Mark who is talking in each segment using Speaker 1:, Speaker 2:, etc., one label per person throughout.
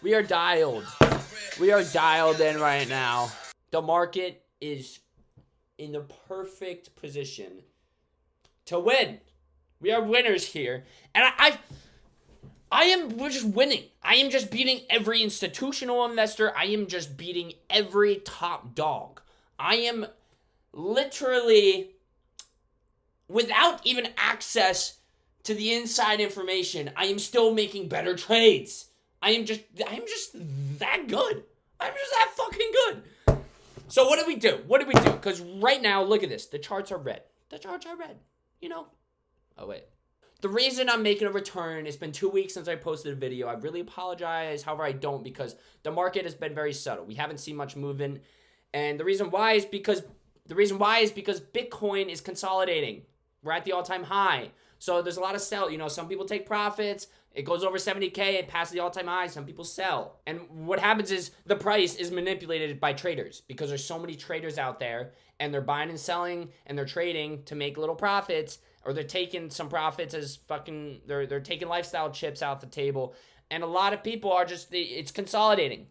Speaker 1: We are dialed. We are dialed in right now. The market is in the perfect position to win. We are winners here. And we're just winning. I am just beating every institutional investor. I am just beating every top dog. I am literally, without even access to the inside information, I am still making better trades. I am just that good. I'm just that fucking good. So what do we do? Because right now, look at this. The charts are red. You know? Oh, wait. The reason I'm making a return, it's been 2 weeks since I posted a video. I really apologize. However, I don't, because the market has been very subtle. We haven't seen much movement. And the reason why is because Bitcoin is consolidating. We're at the all-time high. So there's a lot of sell. You know, some people take profits. It goes over 70K. It passes the all-time high. Some people sell. And what happens is the price is manipulated by traders because there's so many traders out there and they're buying and selling and they're trading to make little profits, or they're taking some profits as fucking, they're taking lifestyle chips out the table. And a lot of people are just, it's consolidating.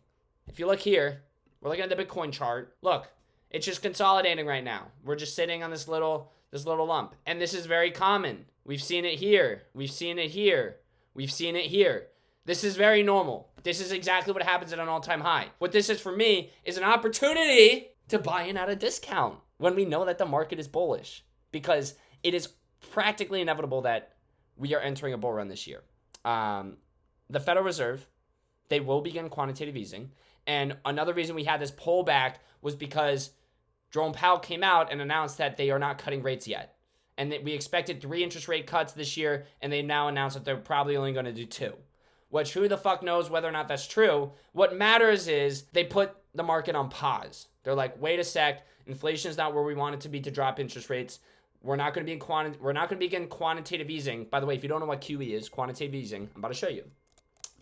Speaker 1: If you look here, we're looking at the Bitcoin chart. Look, it's just consolidating right now. We're just sitting on this little lump. And this is very common. We've seen it here. We've seen it here. We've seen it here. This is very normal. This is exactly what happens at an all-time high. What this is for me is an opportunity to buy in at a discount when we know that the market is bullish, because it is practically inevitable that we are entering a bull run this year. The Federal Reserve, they will begin quantitative easing. And another reason we had this pullback was because Jerome Powell came out and announced that they are not cutting rates yet. And that we expected 3 interest rate cuts this year, and they now announced that they're probably only going to do 2. Which, who the fuck knows whether or not that's true. What matters is they put the market on pause. They're like, wait a sec, inflation is not where we want it to be to drop interest rates. We're not going to begin quantitative easing. By the way, if you don't know what QE is, quantitative easing, I'm about to show you.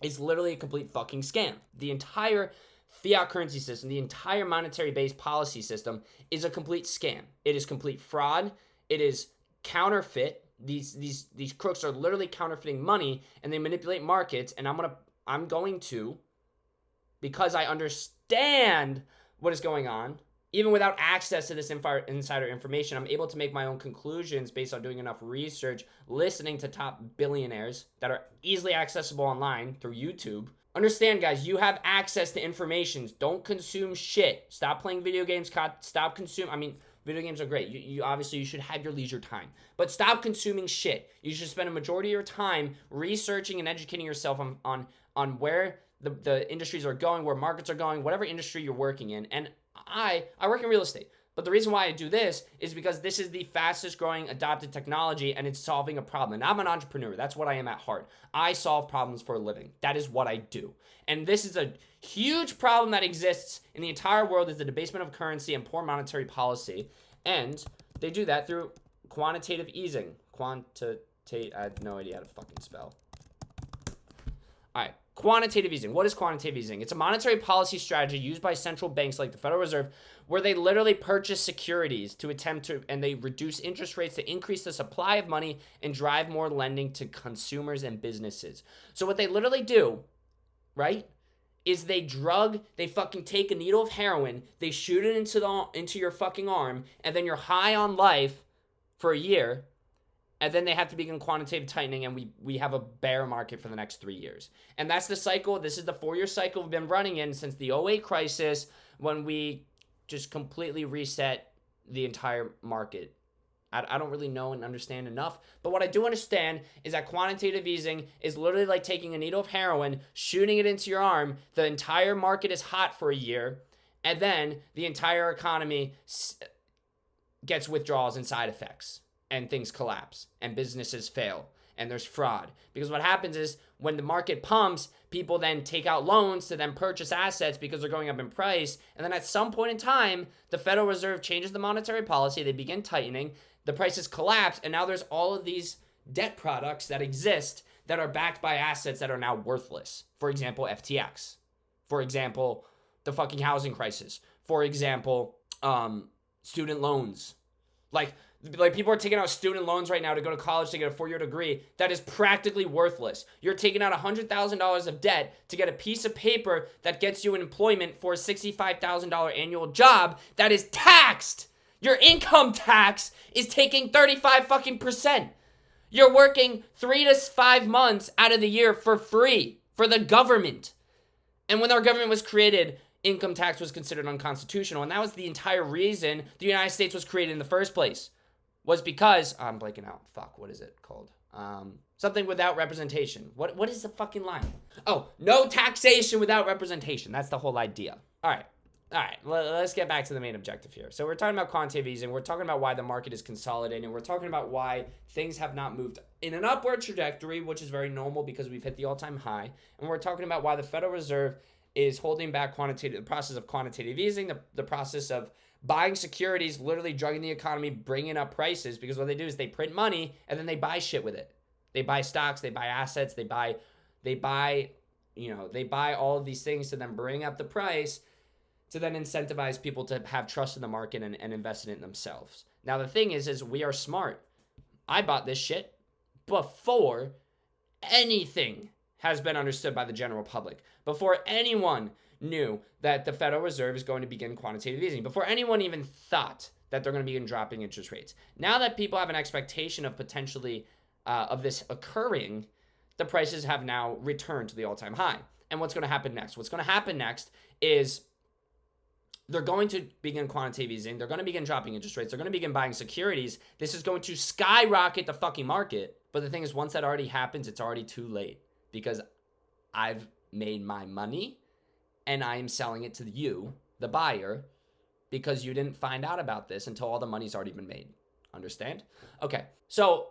Speaker 1: It's literally a complete fucking scam. The entire fiat currency system, the entire monetary-based policy system is a complete scam. It is complete fraud. It is counterfeit. These crooks are literally counterfeiting money, and they manipulate markets. And I'm going to, because I understand what is going on, even without access to this insider information, I'm able to make my own conclusions based on doing enough research, listening to top billionaires that are easily accessible online through YouTube. Understand, guys, you have access to information. Don't consume shit. Stop playing video games. Stop consuming. I mean, video games are great. You obviously, you should have your leisure time. But stop consuming shit. You should spend a majority of your time researching and educating yourself on where the industries are going, where markets are going, whatever industry you're working in. And I work in real estate. But the reason why I do this is because this is the fastest growing adopted technology, and it's solving a problem. And I'm an entrepreneur. That's what I am at heart. I solve problems for a living. That is what I do. And this is a huge problem that exists in the entire world, is the debasement of currency and poor monetary policy. And they do that through quantitative easing. I have no idea how to fucking spell. All right. Quantitative easing. What is quantitative easing? It's a monetary policy strategy used by central banks like the Federal Reserve, where they literally purchase securities and they reduce interest rates to increase the supply of money and drive more lending to consumers and businesses. So what they literally do, right, is they fucking take a needle of heroin, they shoot it into your fucking arm, and then you're high on life for a year. And then they have to begin quantitative tightening, and we have a bear market for the next 3 years. And that's the cycle. This is the 4-year cycle we've been running in since the 2008 crisis, when we just completely reset the entire market. I don't really know and understand enough. But what I do understand is that quantitative easing is literally like taking a needle of heroin, shooting it into your arm. The entire market is hot for a year, and then the entire economy gets withdrawals and side effects. And things collapse, and businesses fail, and there's fraud. Because what happens is, when the market pumps, people then take out loans to then purchase assets because they're going up in price. And then at some point in time, the Federal Reserve changes the monetary policy, they begin tightening, the prices collapse, and now there's all of these debt products that exist that are backed by assets that are now worthless. For example, FTX. For example, the fucking housing crisis. For example, student loans. Like, Like, people are taking out student loans right now to go to college to get a 4-year degree that is practically worthless. You're taking out $100,000 of debt to get a piece of paper that gets you an employment for a $65,000 annual job that is taxed. Your income tax is taking 35 fucking percent. You're working 3 to 5 months out of the year for free for the government. And when our government was created, income tax was considered unconstitutional. And that was the entire reason the United States was created in the first place. Was because, I'm blanking out. Fuck, what is it called? Something without representation. What is the fucking line? Oh, no taxation without representation. That's the whole idea. All right. Let's get back to the main objective here. So we're talking about quantitative easing. We're talking about why the market is consolidating. We're talking about why things have not moved in an upward trajectory, which is very normal because we've hit the all-time high. And we're talking about why the Federal Reserve is holding back the process of quantitative easing, the process of buying securities, literally drugging the economy, bringing up prices, because what they do is they print money and then they buy shit with it. They buy stocks, they buy assets, they buy all of these things to then bring up the price to then incentivize people to have trust in the market and invest in it themselves. Now, the thing is we are smart. I bought this shit before anything has been understood by the general public, before anyone knew that the Federal Reserve is going to begin quantitative easing, before anyone even thought that they're going to begin dropping interest rates. Now that people have an expectation of potentially of this occurring, the prices have now returned to the all-time high. And what's going to happen next? What's going to happen next is they're going to begin quantitative easing. They're going to begin dropping interest rates. They're going to begin buying securities. This is going to skyrocket the fucking market. But the thing is, once that already happens, it's already too late because I've made my money and I am selling it to you, the buyer, because you didn't find out about this until all the money's already been made. Understand? Okay. So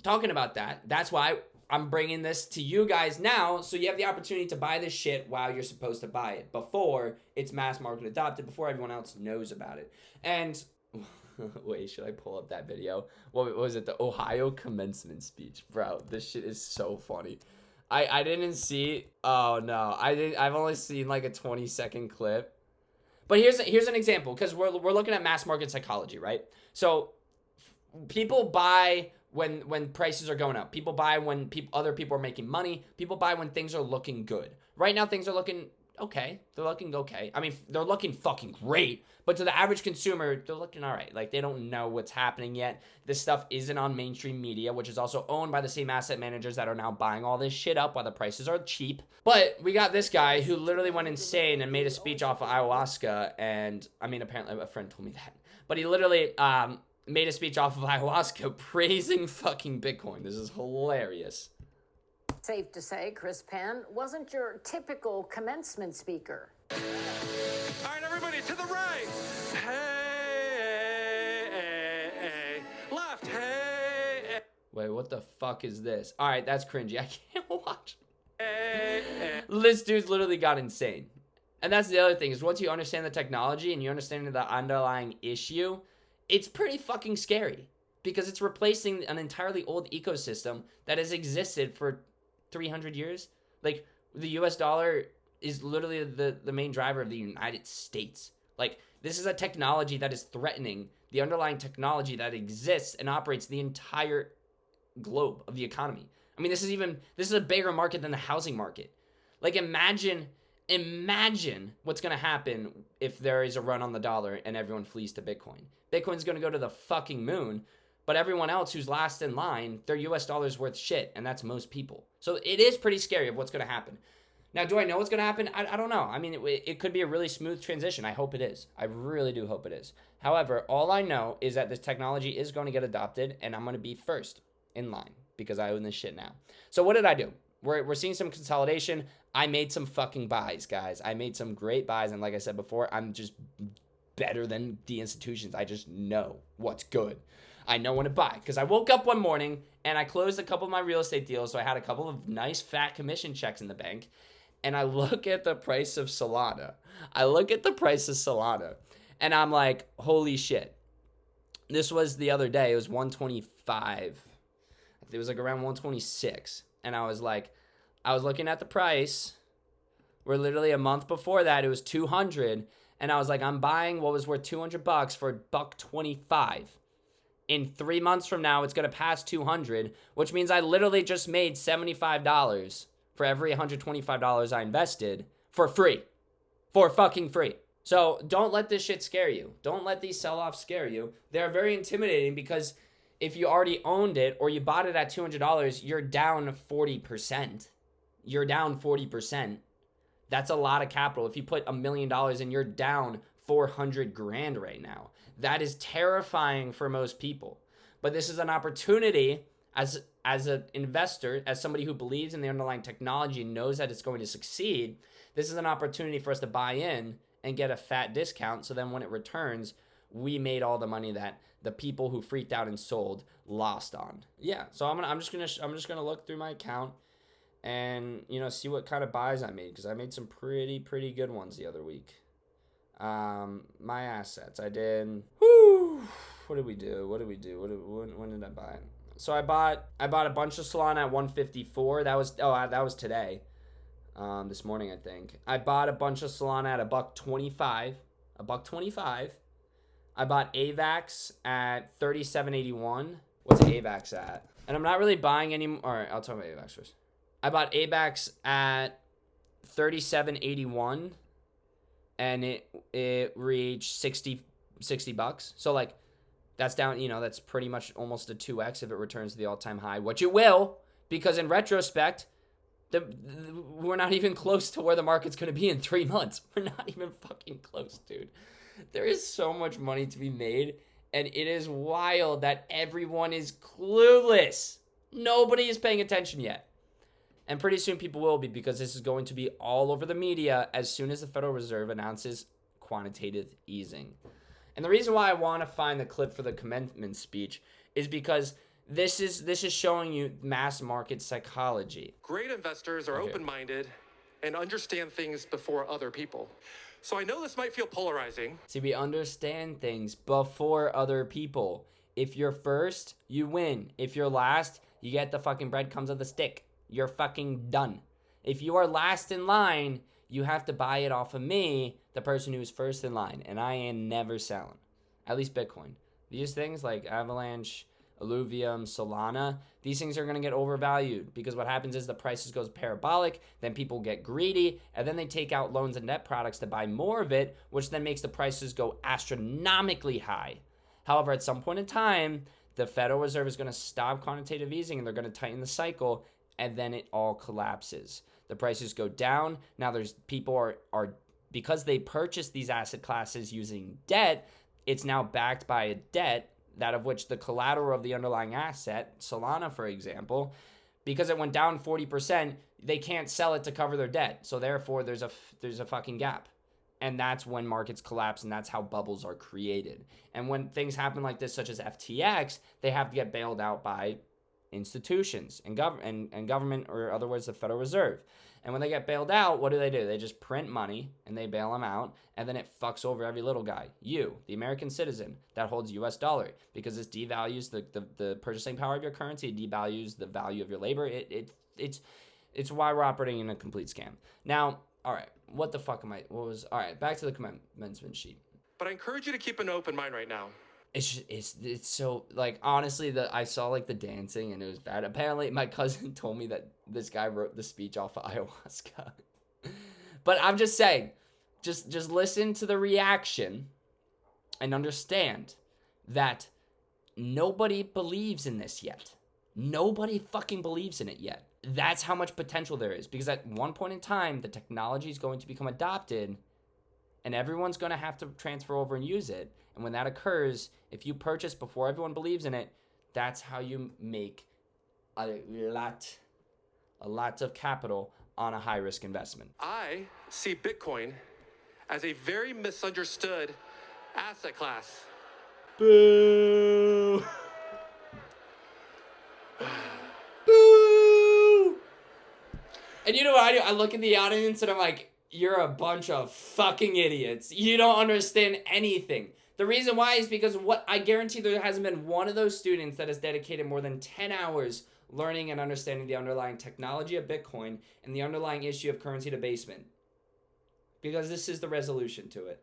Speaker 1: talking about that, that's why I'm bringing this to you guys now, so you have the opportunity to buy this shit while you're supposed to buy it, before it's mass market adopted, before everyone else knows about it. And wait, should I pull up that video? What was it? The Ohio commencement speech. Bro, this shit is so funny. I didn't see, oh no, I've only seen like a 20-second clip. But here's an example, because we're looking at mass market psychology, right? So people buy when prices are going up. People buy when other people are making money. People buy when things are looking good. Right now, things are looking okay. They're looking okay. I mean, they're looking fucking great. But to the average consumer, they're looking all right. Like, they don't know what's happening yet. This stuff isn't on mainstream media, which is also owned by the same asset managers that are now buying all this shit up while the prices are cheap. But we got this guy who literally went insane and made a speech off of ayahuasca. And, I mean, apparently a friend told me that. But he literally made a speech off of ayahuasca praising fucking Bitcoin. This is hilarious.
Speaker 2: Safe to say, Chris Penn wasn't your typical commencement speaker.
Speaker 3: All right, everybody, to the right. Hey, left. Hey.
Speaker 1: Wait, what the fuck is this? All right, that's cringy. I can't watch. This dude's literally got insane. And that's the other thing, is once you understand the technology and you understand the underlying issue, it's pretty fucking scary, because it's replacing an entirely old ecosystem that has existed for 300 years. Like, the US dollar is literally the main driver of the United States. Like, this is a technology that is threatening the underlying technology that exists and operates the entire globe of the economy. I mean, this is a bigger market than the housing market. Like, imagine what's going to happen if there is a run on the dollar and everyone flees to Bitcoin. Bitcoin's going to go to the fucking moon, but everyone else who's last in line, their US dollar's worth shit, and that's most people. So it is pretty scary of what's going to happen. Now, do I know what's going to happen? I don't know. I mean, it could be a really smooth transition. I hope it is. I really do hope it is. However, all I know is that this technology is going to get adopted, and I'm going to be first in line because I own this shit now. So what did I do? We're seeing some consolidation. I made some fucking buys, guys. I made some great buys, and like I said before, I'm just better than the institutions. I just know what's good. I know when to buy, because I woke up one morning and I closed a couple of my real estate deals, so I had a couple of nice fat commission checks in the bank, and I look at the price of Solana. And I'm like, holy shit. This was the other day. It was 125. It was like around 126. And I was looking at the price, where literally a month before that, it was 200. And I was like, I'm buying what was worth $200 for $1.25. In 3 months from now, it's going to pass 200, which means I literally just made $75 for every $125 I invested for free. For fucking free. So don't let this shit scare you. Don't let these sell-offs scare you. They're very intimidating because if you already owned it or you bought it at $200, you're down 40%. You're down 40%. That's a lot of capital. If you put $1 million in, you're down 400 grand right now. That is terrifying for most people. But this is an opportunity as an investor, as somebody who believes in the underlying technology and knows that it's going to succeed. This is an opportunity for us to buy in and get a fat discount. So then when it returns, we made all the money that the people who freaked out and sold lost on. Yeah. So I'm just gonna look through my account and see what kind of buys I made, because I made some pretty good ones the other week. My assets, I did. What did we do? When did I buy it? So I bought a bunch of Solana at 154. That was today. This morning, I think. I bought a bunch of Solana at $1.25. $1.25. I bought AVAX at 37.81. What's AVAX at? And I'm not really buying any more. All right, I'll talk about AVAX first. I bought AVAX at 37.81, and it reached 60 bucks. So like, that's down. That's pretty much almost a 2x if it returns to the all-time high, which it will, because in retrospect, we're not even close to where the market's going to be in 3 months. We're not even fucking close, dude. There is so much money to be made, and it is wild that everyone is clueless. Nobody is paying attention yet. And pretty soon people will be, because this is going to be all over the media as soon as the Federal Reserve announces quantitative easing. And the reason why I want to find the clip for the commencement speech is because this is showing you mass market psychology.
Speaker 3: Great investors are open-minded and understand things before other people. So I know this might feel polarizing.
Speaker 1: See, we understand things before other people. If you're first, you win. If you're last, you get the fucking breadcrumbs of the stick. You're fucking done. If you are last in line, you have to buy it off of me, the person who's first in line. And I am never selling. At least Bitcoin. These things like Avalanche, Illuvium, Solana, these things are going to get overvalued, because what happens is the prices goes parabolic, then people get greedy, and then they take out loans and debt products to buy more of it, which then makes the prices go astronomically high. However, at some point in time, the Federal Reserve is going to stop quantitative easing and they're going to tighten the cycle, and then it all collapses. The prices go down. Now there's people are because they purchased these asset classes using debt, it's now backed by a debt, that of which the collateral of the underlying asset, Solana, for example, because it went down 40%, they can't sell it to cover their debt. So therefore, there's a fucking gap. And that's when markets collapse, and that's how bubbles are created. And when things happen like this, such as FTX, they have to get bailed out by institutions and government, or other words, the Federal Reserve. And when they get bailed out, what do? They just print money and they bail them out, and then it fucks over every little guy. You, the American citizen that holds US dollar, because this devalues the purchasing power of your currency, it devalues the value of your labor. It's why we're operating in a complete scam. Now, all right, what the fuck am I? All right, back to the commencement sheet.
Speaker 3: But I encourage you to keep an open mind right now.
Speaker 1: It's so, like, honestly, I saw like the dancing and it was bad. Apparently my cousin told me that this guy wrote the speech off of ayahuasca. But I'm just saying, just listen to the reaction and understand that nobody believes in this yet. Nobody fucking believes in it yet. That's how much potential there is, because at one point in time, the technology is going to become adopted and everyone's going to have to transfer over and use it. And when that occurs, if you purchase before everyone believes in it, that's how you make a lot of capital on a high-risk investment.
Speaker 3: I see Bitcoin as a very misunderstood asset class.
Speaker 1: Boo! Boo! And you know what I do? I look at the audience and I'm like, you're a bunch of fucking idiots. You don't understand anything. The reason why is because I guarantee there hasn't been one of those students that has dedicated more than 10 hours learning and understanding the underlying technology of Bitcoin and the underlying issue of currency debasement. Because this is the resolution to it.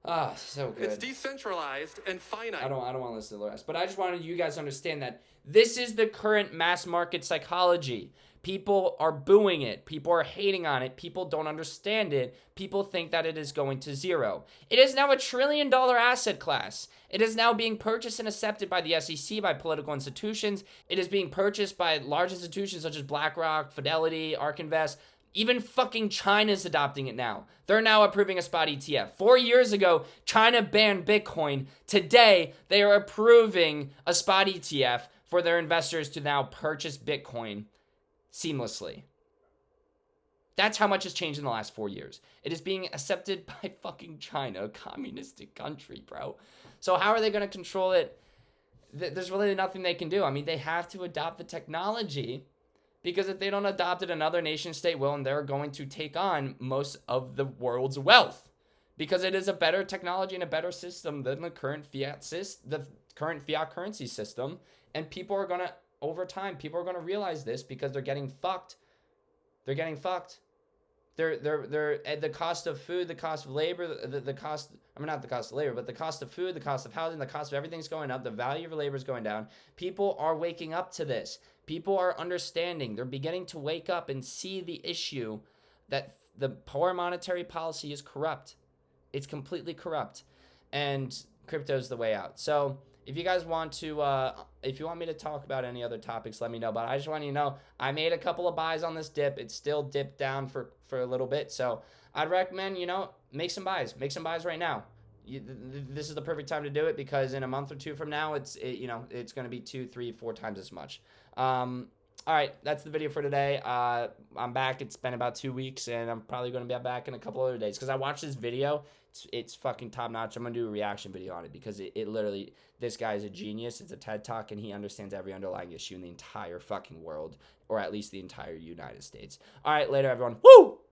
Speaker 1: Ah, so good.
Speaker 3: It's decentralized and finite.
Speaker 1: I don't want to listen to the rest, but I just wanted you guys to understand that this is the current mass market psychology. People are booing it. People are hating on it. People don't understand it. People think that it is going to zero. It is now $1 trillion asset class. It is now being purchased and accepted by the SEC, by political institutions. It is being purchased by large institutions such as BlackRock, Fidelity, ARK Invest. Even fucking China's adopting it now. They're now approving a spot ETF. 4 years ago, China banned Bitcoin. Today, they are approving a spot ETF for their investors to now purchase Bitcoin seamlessly. That's how much has changed in the last 4 years. It is being accepted by fucking China, a communistic country, bro. So how are they going to control it? There's really nothing they can do. I mean, they have to adopt the technology, because if they don't adopt it, another nation state will, and they're going to take on most of the world's wealth, because it is a better technology and a better system than the current fiat currency system. And people are going to, over time, people are going to realize this, because they're getting fucked. They're getting fucked. They're the cost of food, the cost of labor, the cost, I mean, not the cost of labor, but the cost of food, the cost of housing, the cost of everything's going up. The value of labor is going down. People are waking up to this. People are understanding. They're beginning to wake up and see the issue that the poor monetary policy is corrupt. It's completely corrupt. And crypto's the way out. So if you guys want to, if you want me to talk about any other topics, let me know. But I just want you to know, I made a couple of buys on this dip. It's still dipped down for a little bit. So I'd recommend, make some buys. Make some buys right now. This is the perfect time to do it, because in a month or two from now, it's going to be 2, 3, 4 times as much. All right, that's the video for today. I'm back. It's been about 2 weeks, and I'm probably going to be back in a couple other days, because I watched this video. It's fucking top notch. I'm going to do a reaction video on it, because it literally, this guy is a genius. It's a TED Talk, and he understands every underlying issue in the entire fucking world, or at least the entire United States. All right, later, everyone. Woo!